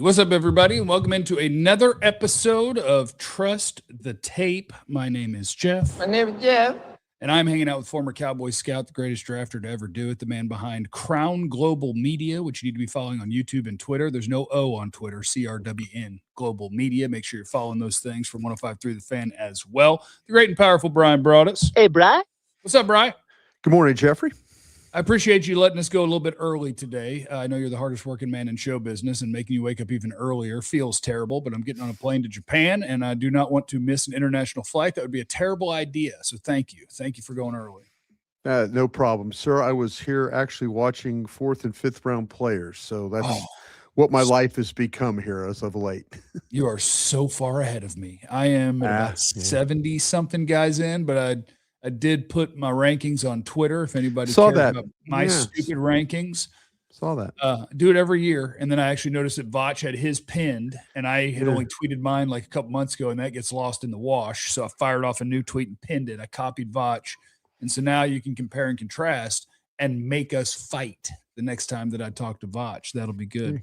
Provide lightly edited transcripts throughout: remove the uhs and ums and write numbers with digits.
What's up, everybody? And welcome into another episode of Trust the Tape. My name is Jeff. My name is Jeff. And I'm hanging out with former Cowboy scout, the greatest drafter to ever do it, the man behind Crown Global Media, which you need to be following on YouTube and Twitter. There's no O on Twitter, CRWN Global Media. Make sure you're following those things from 105.3 The Fan as well. The great and powerful Bryan Broaddus. Hey, Bri. What's up, Bri? Good morning, Jeffrey. I appreciate you letting us go a little bit early today. I know you're the hardest working man in show business, and making you wake up even earlier feels terrible, but I'm getting on a plane to Japan, and I do not want to miss an international flight. That would be a terrible idea. So thank you. Thank you for going early. No problem, sir. I was here actually watching 4th and 5th round players. So that's what my life has become here as of late. You are so far ahead of me. I am about 70-something guys in, but I did put my rankings on Twitter. If anybody saw cares that about my stupid rankings, saw that. Do it every year. And then I actually noticed that Vach had his pinned, and I had only tweeted mine like a couple months ago, and that gets lost in the wash. So I fired off a new tweet and pinned it. I copied Vach, and so now you can compare and contrast and make us fight the next time that I talk to Vach. That'll be good.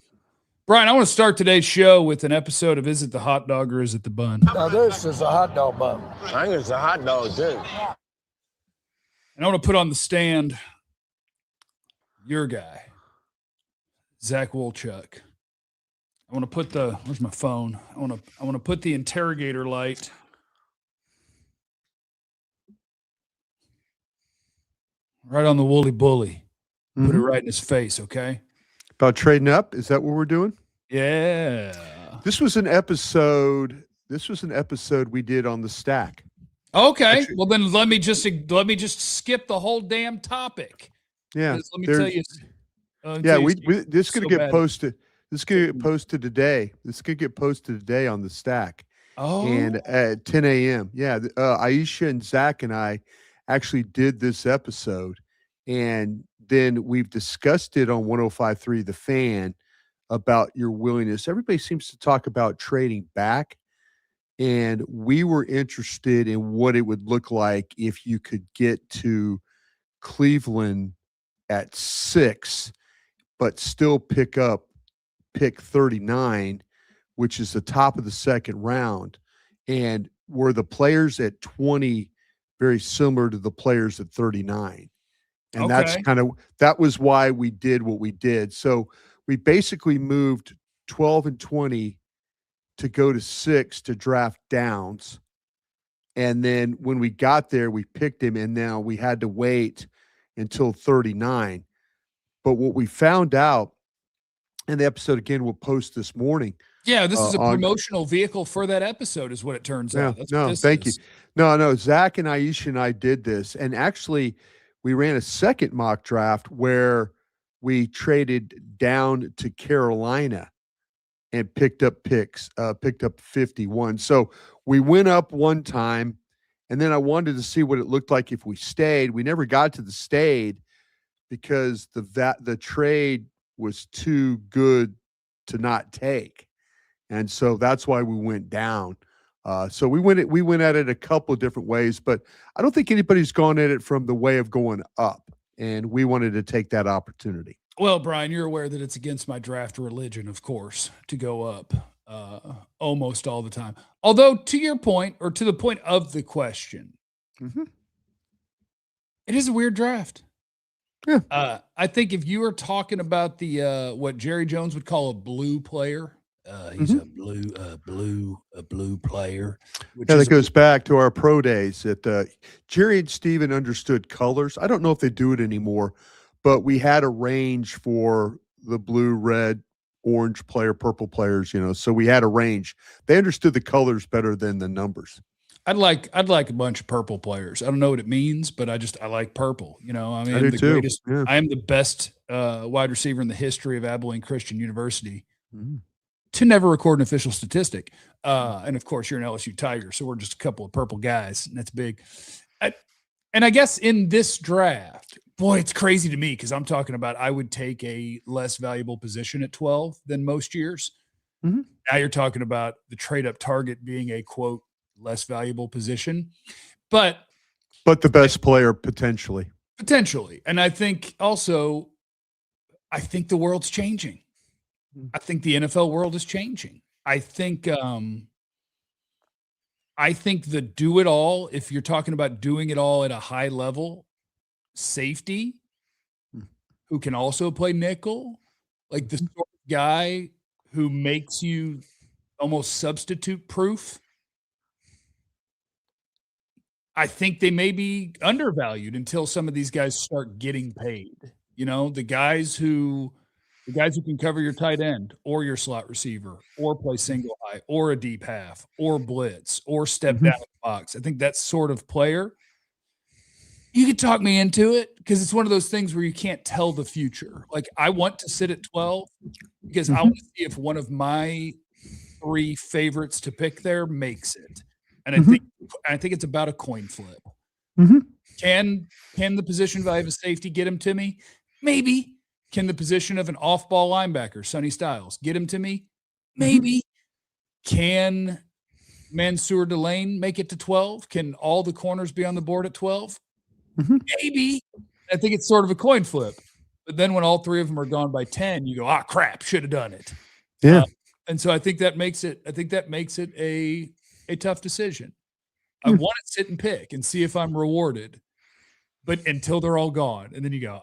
Bryan, I want to start today's show with an episode of Is It the Hot Dog or Is It the Bun? Now this is a hot dog bun. I think it's a hot dog, too. And I want to put on the stand your guy, Zach Wolchuk. I want to put where's my phone? I want to put the interrogator light right on the woolly bully. Put it right in his face, okay? About trading up? Is that what we're doing? Yeah. This was an episode we did on the stack. Okay. Actually, well, then let me just skip the whole damn topic. Yeah. Let me tell you. This is going to get posted. This is going to get posted today. This is going to get posted today on the stack. Oh. And at 10 a.m. Yeah. Aisha and Zach and I actually did this episode, and then we've discussed it on 105.3 The Fan about your willingness. Everybody seems to talk about trading back, and we were interested in what it would look like if you could get to Cleveland at 6, but still pick up pick 39, which is the top of the second round. And were the players at 20 very similar to the players at 39? And that was why we did what we did. So we basically moved 12 and 20 to go to 6 to draft Downs. And then when we got there, we picked him, and now we had to wait until 39. But what we found out, and the episode again we'll post this morning. Yeah, this is a promotional vehicle for that episode, is what it turns out. Thank you. No, Zach and Aisha and I did this, and actually we ran a second mock draft where we traded down to Carolina and picked up 51. So we went up one time, and then I wanted to see what it looked like if we stayed. We never got to the stayed because the trade was too good to not take. And so that's why we went down. So we went at it a couple of different ways, but I don't think anybody's gone at it from the way of going up, and we wanted to take that opportunity. Well, Bryan, you're aware that it's against my draft religion, of course, to go up almost all the time. Although, to your point, or to the point of the question, it is a weird draft. Yeah. I think if you are talking about the what Jerry Jones would call a blue player, he's a blue player. That goes back to our pro days that Jerry and Steven understood colors. I don't know if they do it anymore, but we had a range for the blue, red, orange player, purple players, so we had a range. They understood the colors better than the numbers. I'd like a bunch of purple players. I don't know what it means, but I like purple. I mean, I do too. Greatest. Yeah. I am the best wide receiver in the history of Abilene Christian University to never record an official statistic. And of course, you're an LSU Tiger, so we're just a couple of purple guys, and that's big. And I guess in this draft, boy, it's crazy to me because I'm talking about I would take a less valuable position at 12 than most years. Now you're talking about the trade up target being a quote less valuable position, but the best player potentially. And I think also, the world's changing. I think the NFL world is changing. I think the do it all, if you're talking about doing it all at a high level, safety, who can also play nickel, like the sort of guy who makes you almost substitute proof. I think they may be undervalued until some of these guys start getting paid. You know, the guys who can cover your tight end or your slot receiver or play single high or a deep half or blitz or step down the box. I think that sort of player, you could talk me into it because it's one of those things where you can't tell the future. Like I want to sit at 12 because I want to see if one of my 3 favorites to pick there makes it. And I think it's about a coin flip. Can the position value of a safety get him to me? Maybe. Can the position of an off-ball linebacker, Sonny Styles, get him to me? Maybe. Can Mansour Delane make it to 12? Can all the corners be on the board at 12? Maybe. I think it's sort of a coin flip. But then when all 3 of them are gone by 10, you go, crap, should have done it. Yeah. And so I think that makes it a tough decision. I want to sit and pick and see if I'm rewarded. But until they're all gone, and then you go,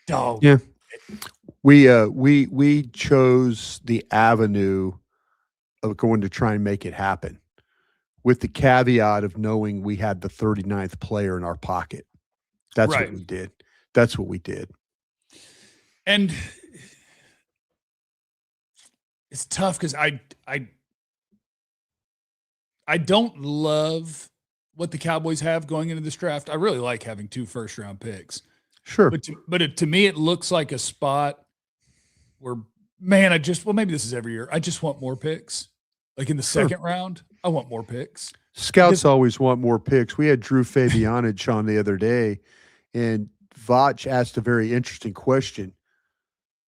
dog. Yeah. We chose the avenue of going to try and make it happen with the caveat of knowing we had the 39th player in our pocket. That's right. what we did. That's what we did. And it's tough because I don't love what the Cowboys have going into this draft. I really like having 2 first-round picks. Sure. But to me, it looks like a spot where, man, maybe this is every year. I just want more picks. Like in the second round, I want more picks. Scouts always want more picks. We had Drew Fabianich on the other day, and Vach asked a very interesting question.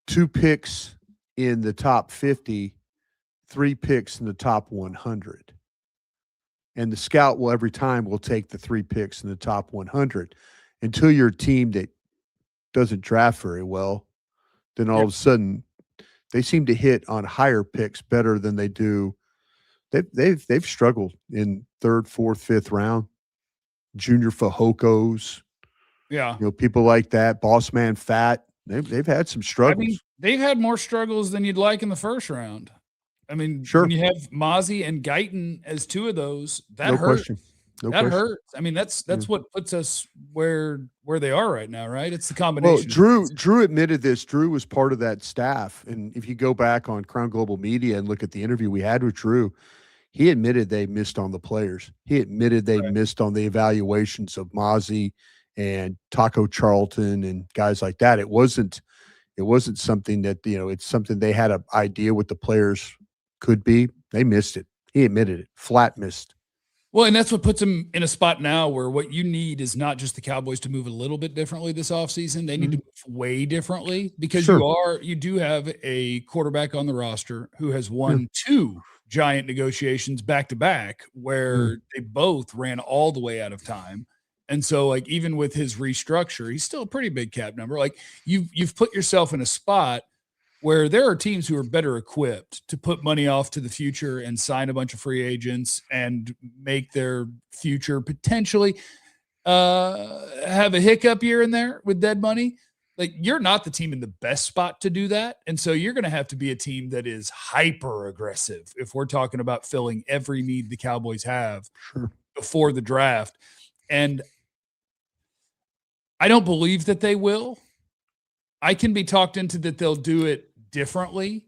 2 picks in the top 50, 3 picks in the top 100. And the scout will every time will take the 3 picks in the top 100 until you're a team that doesn't draft very well. Then all of a sudden they seem to hit on higher picks better than they do. They've struggled in 3rd, 4th, 5th round. Junior Fajokos, people like that. Boss Man Fat. They've had some struggles. I mean, they've had more struggles than you'd like in the first round. I mean, sure. When you have Mozzie and Guyton as 2 of those, that hurts. That hurts. I mean, that's what puts us where they are right now, right? It's the combination. Well, Drew admitted this. Drew was part of that staff, and if you go back on Crown Global Media and look at the interview we had with Drew, he admitted they missed on the players. He admitted they missed on the evaluations of Mozzie and Taco Charlton and guys like that. It wasn't something that it's something they had an idea what the players could be. They missed it. He admitted it. Flat missed. Well, and that's what puts them in a spot now where what you need is not just the Cowboys to move a little bit differently this offseason. They need to move way differently because you do have a quarterback on the roster who has won 2 giant negotiations back to back where they both ran all the way out of time. And so like even with his restructure, he's still a pretty big cap number. Like you've put yourself in a spot where there are teams who are better equipped to put money off to the future and sign a bunch of free agents and make their future potentially have a hiccup here and there with dead money. Like you're not the team in the best spot to do that. And so you're going to have to be a team that is hyper aggressive if we're talking about filling every need the Cowboys have before the draft. And I don't believe that they will. I can be talked into that they'll do it differently,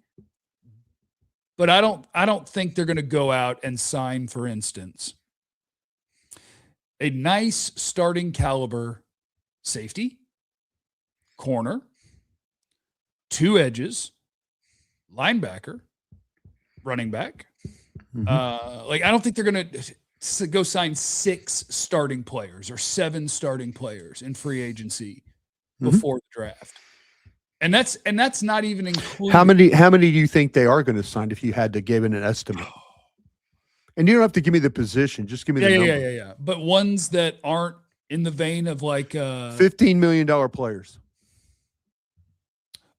but I don't think they're going to go out and sign, for instance, a nice starting caliber safety, corner, 2 edges, linebacker, running back. I don't think they're going to go sign 6 starting players or 7 starting players in free agency before the draft. And that's not even including how many do you think they are going to sign if you had to give an estimate? And you don't have to give me the position, just give me the number. Yeah. But ones that aren't in the vein of like $15 million players.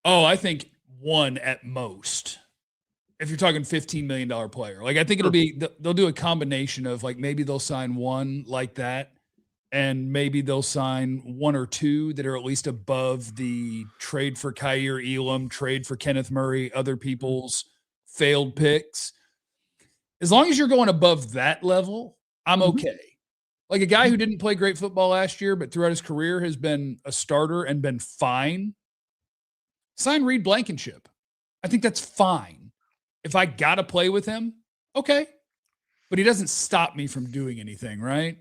Oh, I think one at most. If you're talking $15 million player, like I think it'll be, they'll do a combination of like, maybe they'll sign one like that. And maybe they'll sign one or two that are at least above the trade for Kyer Elam, trade for Kenneth Murray, other people's failed picks. As long as you're going above that level, I'm okay. Like a guy who didn't play great football last year, but throughout his career has been a starter and been fine. Sign Reed Blankenship. I think that's fine. If I got to play with him, okay. But he doesn't stop me from doing anything, right?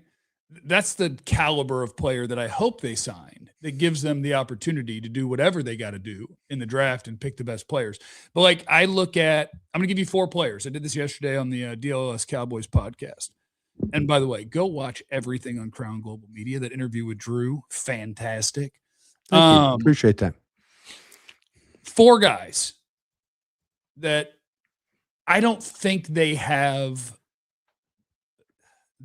That's the caliber of player that I hope they signed that gives them the opportunity to do whatever they got to do in the draft and pick the best players. But like I look at, I'm going to give you 4 players. I did this yesterday on the DLS Cowboys podcast. And by the way, go watch everything on Crown Global Media. That interview with Drew, fantastic. Thank you. Appreciate that. 4 guys that I don't think they have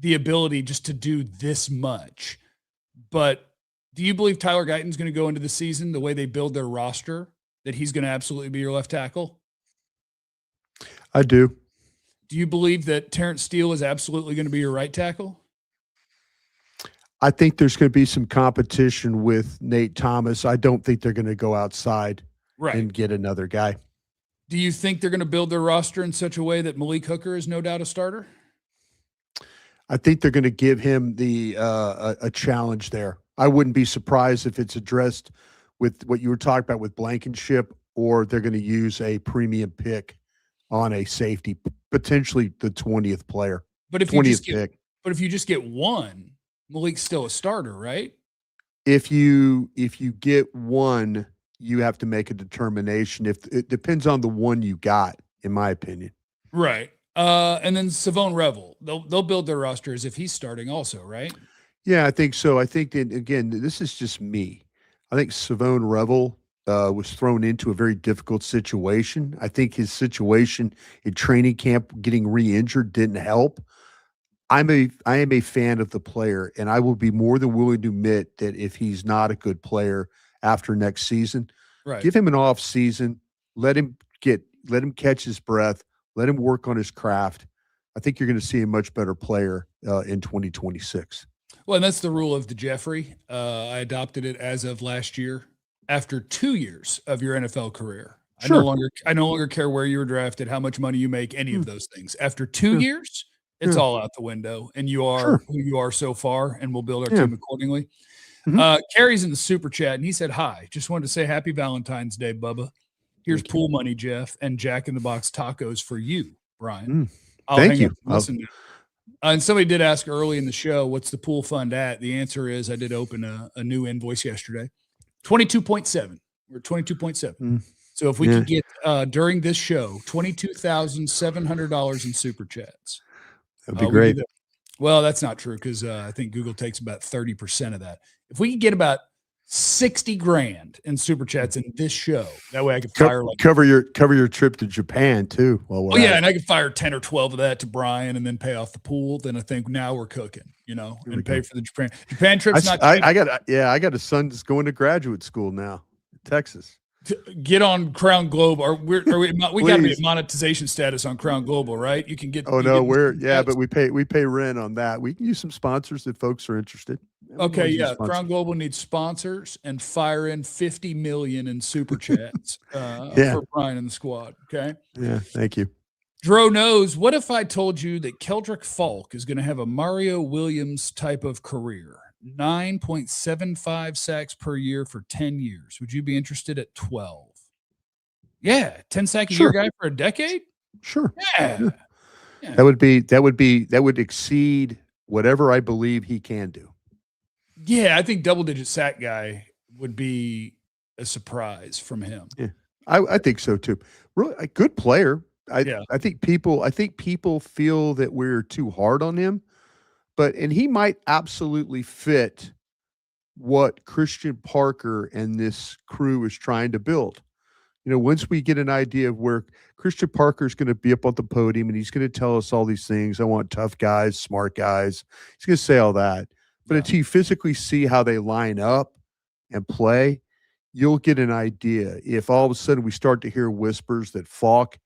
the ability just to do this much. But do you believe Tyler Guyton's going to go into the season the way they build their roster, that he's going to absolutely be your left tackle? I do. Do you believe that Terrence Steele is absolutely going to be your right tackle? I think there's going to be some competition with Nate Thomas. I don't think they're going to go outside and get another guy. Do you think they're going to build their roster in such a way that Malik Hooker is no doubt a starter? I think they're going to give him the a challenge there. I wouldn't be surprised if it's addressed with what you were talking about with Blankenship, or they're going to use a premium pick on a safety, potentially the 20th player. But if you just get one, Malik's still a starter, right? If you get one, you have to make a determination. If it depends on the one you got, in my opinion. Right. And then Savone Revel, they'll build their roster as if he's starting also, right? Yeah, I think so. I think that, again, this is just me. I think Savone Revel was thrown into a very difficult situation. I think his situation in training camp, getting re-injured, didn't help. I am a fan of the player, and I will be more than willing to admit that if he's not a good player after next season, give him an off season, let him catch his breath, let him work on his craft. I think you're going to see a much better player in 2026. Well, and that's the rule of the Jeffrey. I adopted it as of last year. After 2 years of your NFL career, I no longer care where you were drafted, how much money you make, any of those things. After 2 years, it's all out the window, and you are who you are so far, and we'll build our team accordingly. Carrie's in the super chat, and he said, "Hi, just wanted to say happy Valentine's Day, Bubba. Here's pool money, Jeff, and Jack in the Box tacos for you, Brian." Thank you. Listen to it. And somebody did ask early in the show, what's the pool fund at? The answer is I did open a new invoice yesterday. 22.7. We're 22.7. So if we could get during this show $22,700 in super chats, that'd be great. Well, that's not true because I think Google takes about 30% of that. If we could get about 60 grand in super chats in this show, that way I could fire cover your trip to Japan too. And I could fire 10 or 12 of that to Brian and then pay off the pool. Then I think now we're cooking, and pay for the Japan trip's not. I got a son that's going to graduate school now, Texas. Get on Crown Global, we got to be at monetization status on Crown Global, right? You can get. But we pay rent on that. We can use some sponsors if folks are interested. Okay, yeah. Crown Global needs sponsors and fire in $50 million in super chats for Brian and the squad. Okay. Yeah, thank you. Dro knows. What if I told you that Keldrick Falk is going to have a Mario Williams type of career? 9.75 sacks per year for 10 years. Would you be interested at 12? Yeah, 10 sack a year guy for a decade? Sure. Yeah. That would exceed whatever I believe he can do. Yeah, I think double-digit sack guy would be a surprise from him. Yeah, I think so too. Really, a good player. I think people feel that we're too hard on him, and he might absolutely fit what Christian Parker and this crew is trying to build. Once we get an idea of where Christian Parker is going to be up on the podium and he's going to tell us all these things. I want tough guys, smart guys. He's going to say all that. But until you physically see how they line up and play, you'll get an idea. If all of a sudden we start to hear whispers that Falk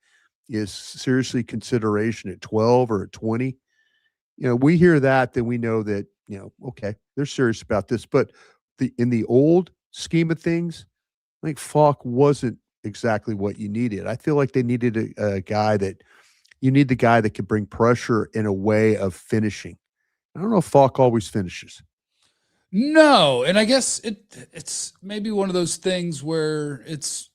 is seriously consideration at 12 or at 20, we hear that, then we know that, okay, they're serious about this. But in the old scheme of things, I think Falk wasn't exactly what you needed. I feel like they needed a guy that you need the guy that can bring pressure in a way of finishing. I don't know if Falk always finishes. No, and I guess it's maybe one of those things where it's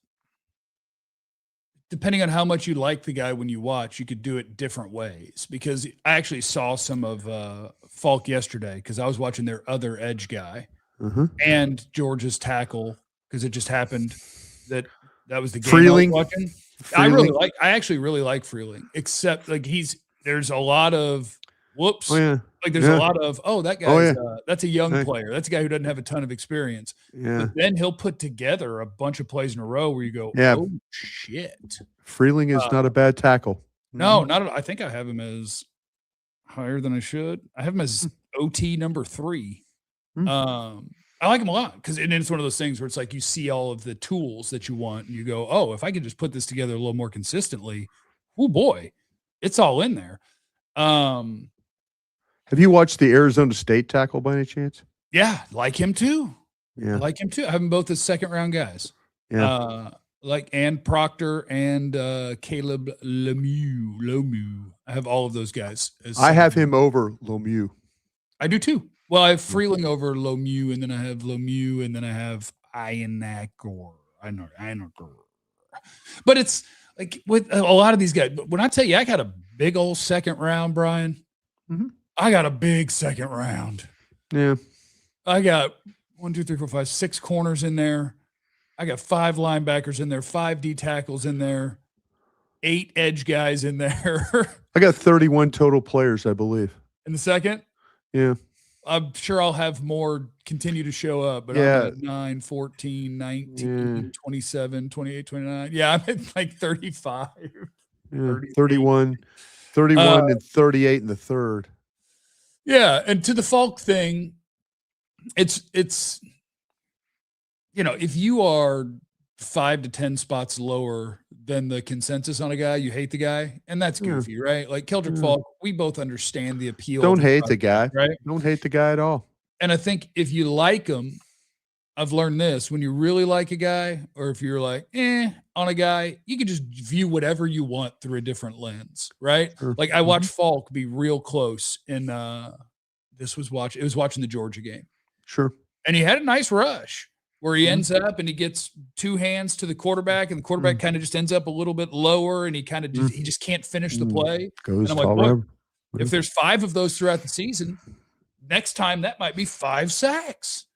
depending on how much you like the guy when you watch, you could do it different ways. Because I actually saw some of Falk yesterday because I was watching their other edge guy and Georgia's tackle because it just happened that was the game Freeling. I was watching. Freeling. I actually really like Freeling, except like there's a lot of whoops. Oh, yeah. Like there's a lot of, that guy's that's a young Hey. player. That's a guy who doesn't have a ton of experience. Yeah. But then he'll put together a bunch of plays in a row where you go, Yeah. oh shit. Freeling is not a bad tackle. No, not at all. I think I have him as higher than I should. I have him as OT number 3. I like him a lot because it's one of those things where it's like you see all of the tools that you want and you go, oh, if I could just put this together a little more consistently, oh boy, it's all in there. Have you watched the Arizona State tackle by any chance? Yeah, like him too. Yeah. I like him too. I have them both as second round guys. Yeah. Like Ann Proctor and Caleb Lomu. I have all of those guys. I have him over Lemieux. I do too. Well, I have Freeling over Lomu, and then I have Lomu, and then I have Ianakor. I know. But it's like with a lot of these guys. But when I tell you, I got a big old second round, Brian. I got a big second round. Yeah. I got 1, 2, 3, 4, 5, 6 corners in there. I got 5 linebackers in there, 5 D tackles in there, 8 edge guys in there. I got 31 total players, I believe. In the second? Yeah. I'm sure I'll have more continue to show up, but Yeah. I'm at 9, 14, 19, 27, 28, 29. Yeah, I'm at like 35. Yeah. 31 and 38 in the third. Yeah, and to the Falk thing, it's if you are 5 to 10 spots lower than the consensus on a guy, you hate the guy, and that's goofy, right? Like Keldrick Falk, we both understand the appeal. Don't hate the guy, right? Don't hate the guy at all. And I think if you like him, I've learned this: when you really like a guy, or if you're like on a guy, you can just view whatever you want through a different lens, right? Sure. Like I watched Falk be real close in it was watching the Georgia game. Sure. And he had a nice rush where he ends up and he gets 2 hands to the quarterback, and the quarterback kind of just ends up a little bit lower, and he kind of he just can't finish the play. Goes and I'm like, look, if there's 5 of those throughout the season, next time that might be 5 sacks.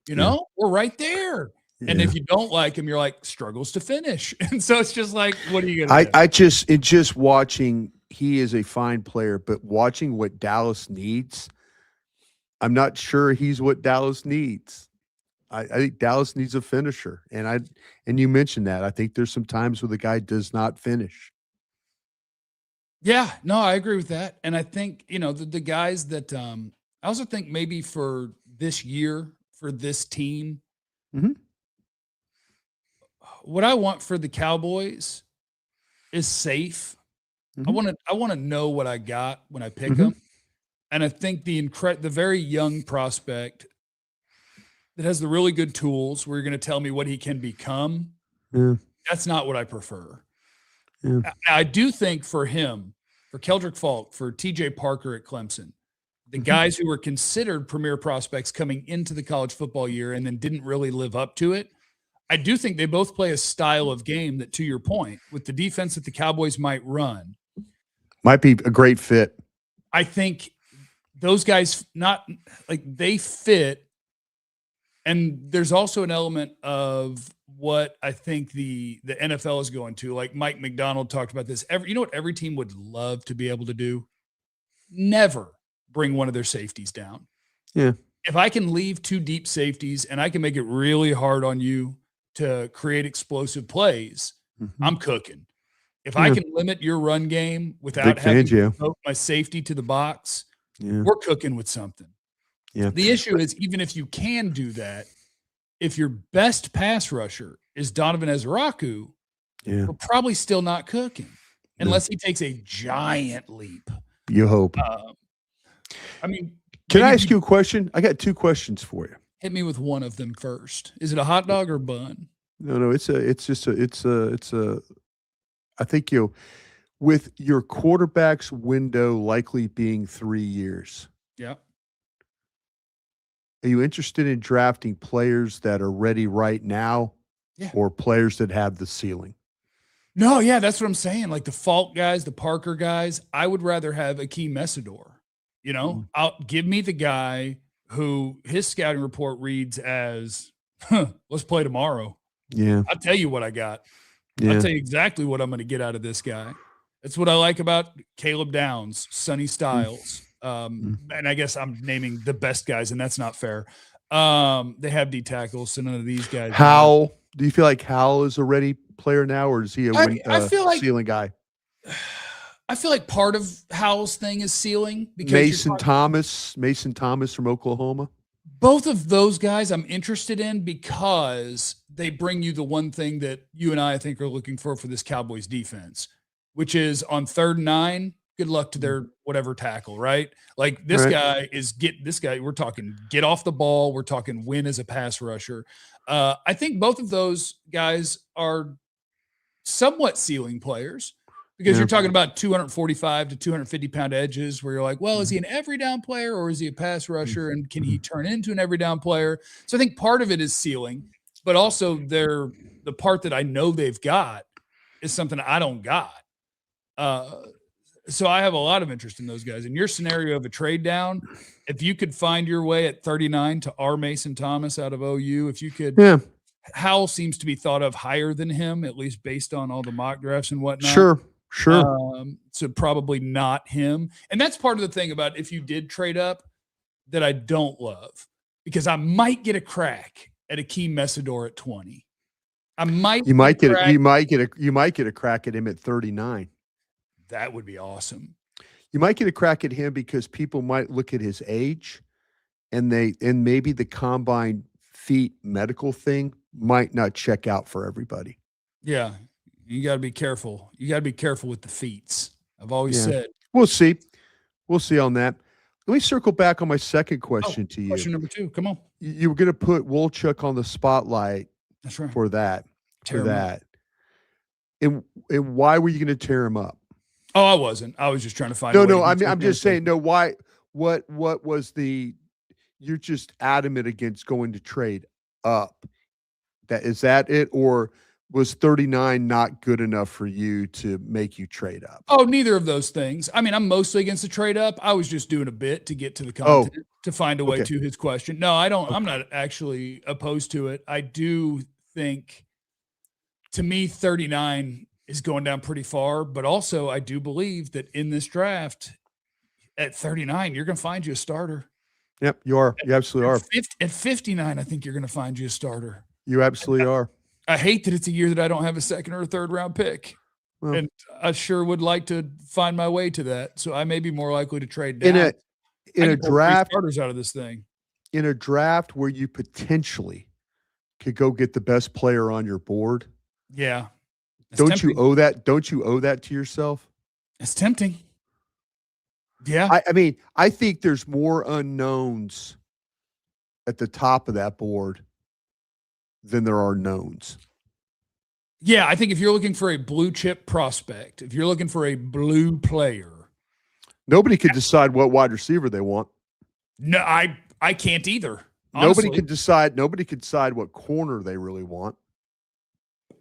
We're right there. Yeah. And if you don't like him, you're like, struggles to finish. And so it's just like, what are you going to do? Just watching, he is a fine player, but watching what Dallas needs, I'm not sure he's what Dallas needs. I think Dallas needs a finisher. And you mentioned that. I think there's some times where the guy does not finish. Yeah, no, I agree with that. And I think, the guys that I also think maybe for this year, for this team, what I want for the Cowboys is safe. I want to know what I got when I pick them. And I think the very young prospect that has the really good tools where you're going to tell me what he can become, that's not what I prefer. Yeah. I do think for him, for Keldrick Falk, for TJ Parker at Clemson, the guys who were considered premier prospects coming into the college football year and then didn't really live up to it, I do think they both play a style of game that, to your point, with the defense that the Cowboys might run, might be a great fit. I think those guys they fit. And there's also an element of what I think the NFL is going to, like Mike McDonald talked about this. You know what every team would love to be able to do? Never bring one of their safeties down. Yeah. If I can leave 2 deep safeties and I can make it really hard on you to create explosive plays, I'm cooking. If I can limit your run game without having to poke my safety to the box, we're cooking with something. Yeah. The issue is, even if you can do that, if your best pass rusher is Donovan Ezraku, Yeah. we're probably still not cooking No. unless he takes a giant leap. You hope. I mean, Can I maybe ask you a question? I got 2 questions for you. hit me with one of them first. Is it a hot dog or bun? No, it's a, I think with your quarterback's window likely being 3 years, Yeah. are you interested in drafting players that are ready right now Yeah. or players that have the ceiling? No, yeah, that's what I'm saying. Like the Falk guys, the Parker guys, I would rather have Akeem Messidor. You know, give me the guy who his scouting report reads as, let's play tomorrow. Yeah. I'll tell you what I got. Yeah. I'll tell you exactly what I'm going to get out of this guy. That's what I like about Caleb Downs, Sonny Styles. And I guess I'm naming the best guys, and that's not fair. They have D tackles, so none of these guys. Howell, do you feel like Howell is a ready player now, or is he I feel like ceiling guy? I feel like part of Howell's thing is ceiling because Mason Thomas from Oklahoma. Both of those guys I'm interested in because they bring you the one thing that you and I think are looking for this Cowboys defense, which is on 3rd and 9, good luck to their whatever tackle, right? Like this guy, we're talking get off the ball. We're talking win as a pass rusher. I think both of those guys are somewhat ceiling players because you're talking about 245 to 250 pound edges where you're like, well, is he an every down player or is he a pass rusher? And can he turn into an every down player? So I think part of it is ceiling, but also the part that I know they've got is something I don't got. So I have a lot of interest in those guys. In your scenario of a trade down, if you could find your way at 39 to R. Mason Thomas out of OU, if you could, Howell seems to be thought of higher than him, at least based on all the mock drafts and whatnot. Sure. So probably not him. And that's part of the thing about if you did trade up that I don't love, because I might get a crack at Akeem Messidor at 20. You might get a crack at him at 39. That would be awesome. You might get a crack at him because people might look at his age and maybe the combine feet medical thing might not check out for everybody. Yeah. You got to be careful. You got to be careful with the feats. I've always said. We'll see. We'll see on that. Let me circle back on my second question to you. Question number 2. Come on. You were going to put Wolchuk on the spotlight. That's right. For that. And why were you going to tear him up? Oh, I wasn't. I was just trying to find. No. I'm just saying. No. Why? What was the? You're just adamant against going to trade up. Is that it, or was 39 not good enough for you to make you trade up? Oh, neither of those things. I mean, I'm mostly against the trade up. I was just doing a bit to get to the content to find a way to his question. No, I don't. I'm not actually opposed to it. I do think, to me, 39 is going down pretty far, but also I do believe that in this draft at 39, you're going to find you a starter. Yep, you are. You absolutely are. At 59, I think you're going to find you a starter. You absolutely are. I hate that it's a year that I don't have a 2nd or a 3rd round pick. Well, and I sure would like to find my way to that. So I may be more likely to trade down. In a draft, starters out of this thing. In a draft where you potentially could go get the best player on your board. Yeah. Don't you owe that to yourself? It's tempting. Yeah. I mean, I think there's more unknowns at the top of that board than there are knowns. Yeah, I think if you're looking for a blue chip prospect, if you're looking for a blue player, nobody could decide what wide receiver they want. No, I can't either. Honestly. Nobody could decide what corner they really want.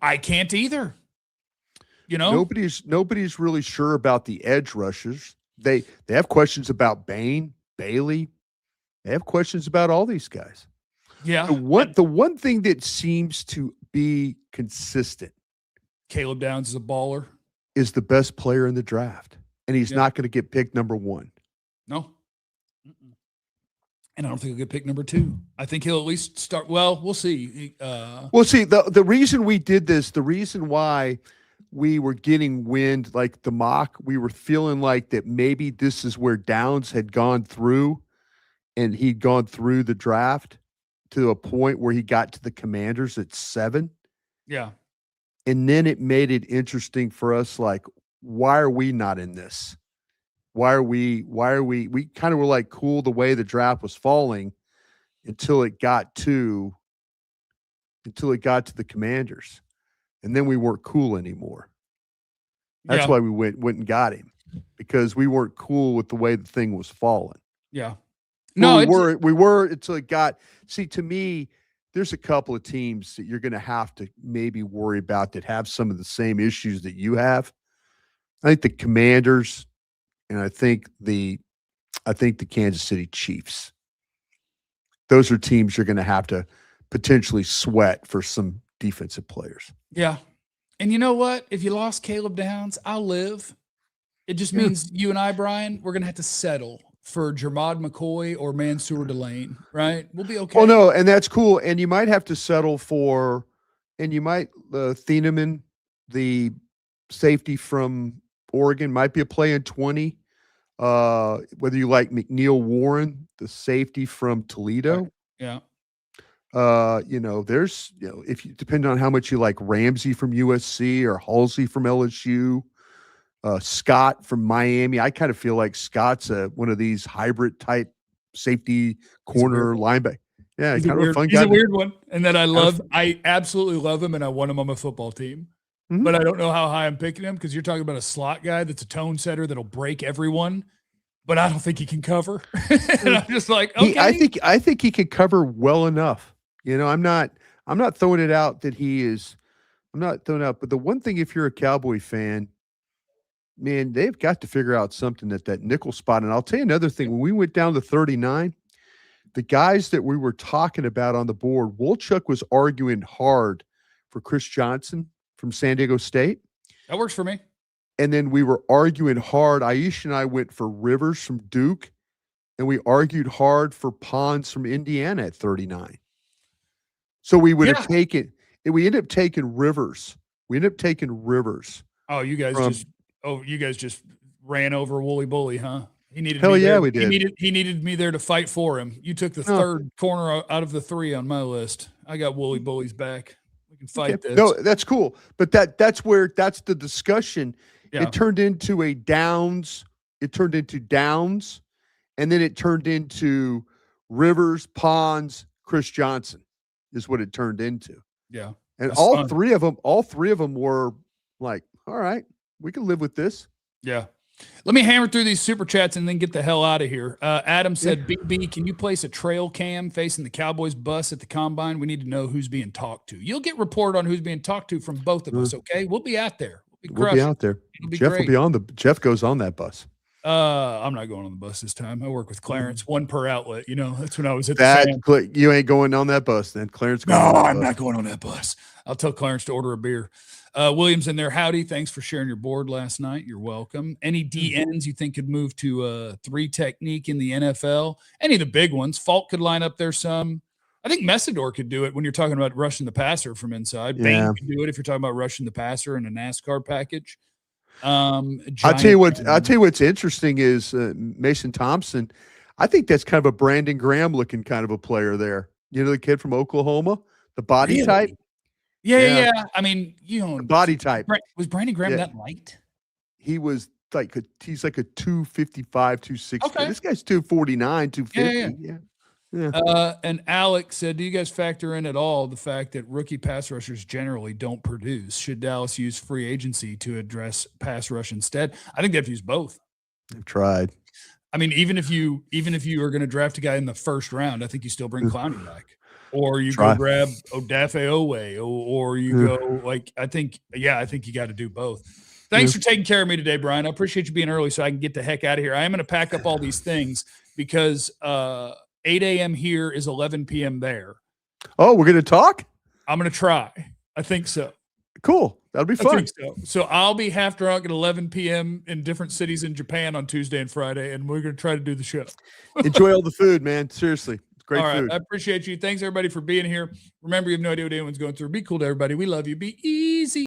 I can't either. You know, nobody's really sure about the edge rushers. They have questions about Bain, Bailey. They have questions about all these guys. Yeah. The one thing that seems to be consistent, Caleb Downs is a baller, is the best player in the draft, and he's not going to get picked number 1. No. And I don't think he'll get picked number 2. I think he'll at least start. Well, we'll see. We'll see. The reason we did this, the reason why we were getting wind, like the mock, we were feeling like that maybe this is where Downs had gone through and he'd gone through the draft. to a point where he got to the Commanders at 7. Yeah. And then it made it interesting for us. Like, why are we not in this? We kind of were like cool the way the draft was falling until it got to the Commanders. And then we weren't cool anymore. That's why we went and got him, because we weren't cool with the way the thing was falling. Yeah. No, we were until it got. See, to me, there's a couple of teams that you're going to have to maybe worry about that have some of the same issues that you have. I think the Commanders, and I think the Kansas City Chiefs. Those are teams you're going to have to potentially sweat for some defensive players. Yeah. And you know what? If you lost Caleb Downs, I'll live. It just means you and I, Brian, we're going to have to settle for Jermod McCoy or Mansour Delane, right? We'll be okay. Oh, no, and that's cool. And you might have to settle for, and you might, Thieneman, the safety from Oregon, might be a play in 20. Whether you like McNeil Warren, the safety from Toledo. Yeah. There's, if you depend on how much you like Ramsey from USC or Halsey from LSU, Scott from Miami. I kind of feel like Scott's one of these hybrid type safety corner linebacker. Yeah, he's kind of a fun guy. He's a weird one. And then I absolutely love him, and I want him on my football team. Mm-hmm. But I don't know how high I'm picking him, because you're talking about a slot guy that's a tone setter that'll break everyone. But I don't think he can cover. And I'm just like, okay. I think he can cover well enough. I'm not throwing it out that he is. I'm not throwing out. But the one thing, if you're a Cowboy fan, man, they've got to figure out something at that nickel spot. And I'll tell you another thing. When we went down to 39, the guys that we were talking about on the board, Wolchuk was arguing hard for Chris Johnson from San Diego State. That works for me. And then we were arguing hard. Aisha and I went for Rivers from Duke, and we argued hard for Pons from Indiana at 39. So we would have taken, and we ended up taking Rivers. Oh, you guys just ran over Wooly Bully, huh? He needed we did. He needed me there to fight for him. You took the third corner out of the 3 on my list. I got Wooly Bully's back. We can fight this. No, that's cool. But that's the discussion. Yeah. It turned into Downs. It turned into Downs, and then it turned into Rivers, Pons, Chris Johnson is what it turned into. Yeah. And all three of them were like, all right, we can live with this. Yeah. Let me hammer through these super chats and then get the hell out of here. Adam said, BB, can you place a trail cam facing the Cowboys bus at the combine? We need to know who's being talked to. You'll get report on who's being talked to from both of us. Okay. We'll be out there. We'll be out there. Jeff will be Jeff goes on that bus. I'm not going on the bus this time. I work with Clarence, one per outlet. That's when I was at the fan. You ain't going on that bus then. Clarence. I'm not going on that bus. I'll tell Clarence to order a beer. Williams in there. Howdy. Thanks for sharing your board last night. You're welcome. Any DNs you think could move to 3 technique in the NFL? Any of the big ones? Falk could line up there some. I think Messidor could do it when you're talking about rushing the passer from inside. Yeah. Bain could do it if you're talking about rushing the passer in a NASCAR package. I'll tell you what's interesting is Mason Thompson. I think that's kind of a Brandon Graham looking kind of a player there. The kid from Oklahoma, the body type. Yeah. I mean, the body type. Was Brandon Graham that light? He was he's like a 255, 260. Okay. This guy's 249, 250. Yeah. And Alex said, do you guys factor in at all the fact that rookie pass rushers generally don't produce? Should Dallas use free agency to address pass rush instead? I think they have to use both. They've tried. I mean, even if you are going to draft a guy in the first round, I think you still bring Clowney back, or you go grab Odafe Owe, or you go I think you got to do both. Thanks for taking care of me today, Brian. I appreciate you being early so I can get the heck out of here. I am going to pack up all these things because 8 a.m. here is 11 p.m. there. Oh, we're going to talk? I'm going to try. I think so. Cool. That'll be fun. I think so I'll be half drunk at 11 p.m. in different cities in Japan on Tuesday and Friday, and we're going to try to do the show. Enjoy all the food, man. Seriously. It's great food. I appreciate you. Thanks, everybody, for being here. Remember, you have no idea what anyone's going through. Be cool to everybody. We love you. Be easy.